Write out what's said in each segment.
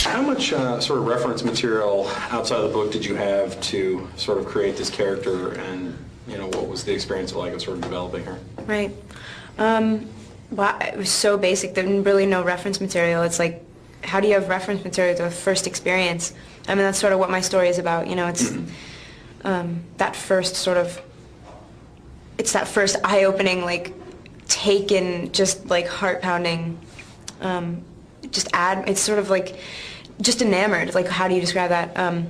How much sort of reference material outside of the book did you have to sort of create this character, and what was the experience like of sort of developing her? Right. Well, it was so basic. There was really no reference material. It's like, how do you have reference material to a first experience? I mean, that's sort of what my story is about. It's that first sort of, it's that first eye-opening, like, taken, just like heart-pounding, it's sort of like, just enamored. Like, how do you describe that?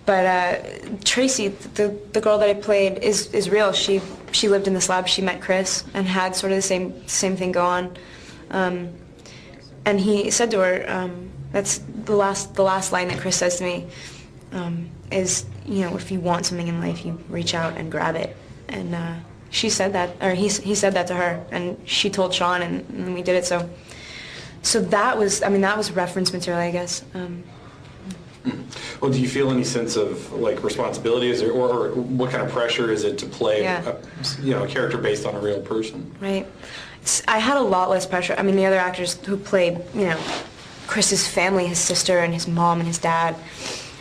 But Tracy, the girl that I played, is real. She lived in this lab. She met Chris and had sort of the same thing go on. And he said to her, that's the last line that Chris says to me, is, if you want something in life, you reach out and grab it. And she said that, or he said that to her, and she told Sean, and we did it. So that was, that was reference material, I guess. Well, do you feel any sense of like responsibility, or what kind of pressure is it to play a character based on a real person? Right. I had a lot less pressure. I mean, the other actors who played, Chris's family, his sister and his mom and his dad,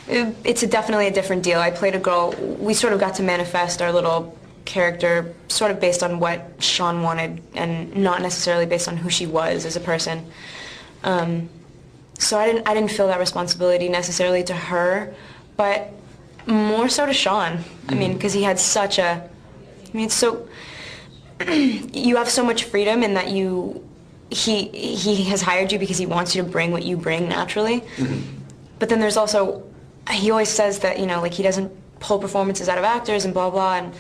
it's definitely a different deal. I played a girl. We sort of got to manifest our little character sort of based on what Sean wanted and not necessarily based on who she was as a person. So I didn't feel that responsibility necessarily to her, but more so to Sean. I mean, because he had such a, so you have so much freedom in that he has hired you because he wants you to bring what you bring naturally. But then there's also, he always says that, like he doesn't pull performances out of actors and blah, blah, and,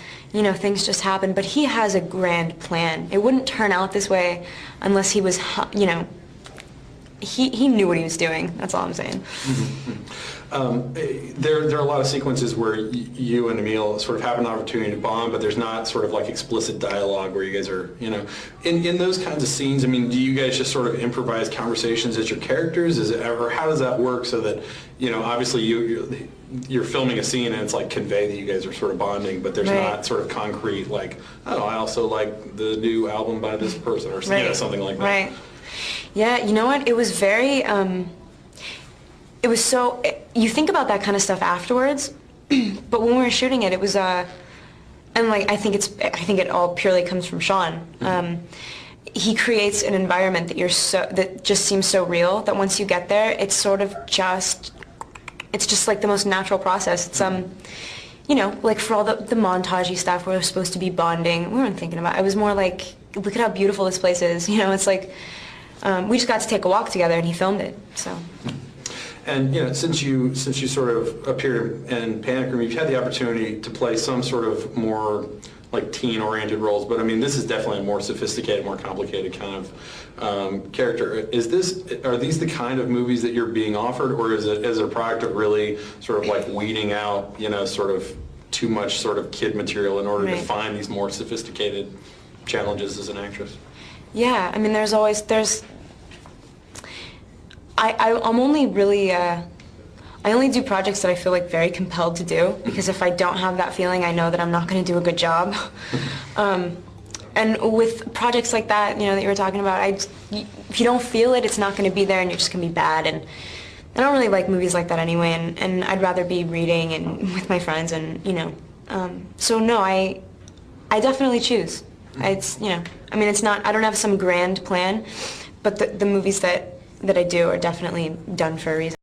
things just happen. But he has a grand plan. It wouldn't turn out this way unless he was, he knew what he was doing. That's all I'm saying. There are a lot of sequences where you and Emil sort of have an opportunity to bond, but there's not sort of like explicit dialogue where you guys are, in those kinds of scenes. I mean, do you guys just sort of improvise conversations as your characters? Or how does that work so that, obviously you're filming a scene and it's like convey that you guys are sort of bonding, but there's not sort of concrete like, oh, I also like the new album by this person or something like that. Right. Yeah, you know what? It was very, it was so, you think about that kind of stuff afterwards, but when we were shooting it, it was, and like, I think it all purely comes from Sean. He creates an environment that just seems so real that once you get there, it's sort of just, it's just like the most natural process. It's, like for all the montagey stuff where we're supposed to be bonding, we weren't thinking about it. It was more like, look at how beautiful this place is. It's like, we just got to take a walk together and he filmed it, so. And since you sort of appeared in Panic Room, you've had the opportunity to play some sort of more like teen-oriented roles, but I mean, this is definitely a more sophisticated, more complicated kind of character. Are these the kind of movies that you're being offered, or is it as a product of really sort of like weeding out, sort of too much sort of kid material in order to find these more sophisticated challenges as an actress? Yeah, I mean, I'm only really, I only do projects that I feel like very compelled to do, because if I don't have that feeling, I know that I'm not going to do a good job. And with projects like that, that you were talking about, if you don't feel it, it's not going to be there and you're just going to be bad. And I don't really like movies like that anyway, and I'd rather be reading and with my friends and, so no, I definitely choose. It's, I mean, it's not, I don't have some grand plan, but the movies that I do are definitely done for a reason.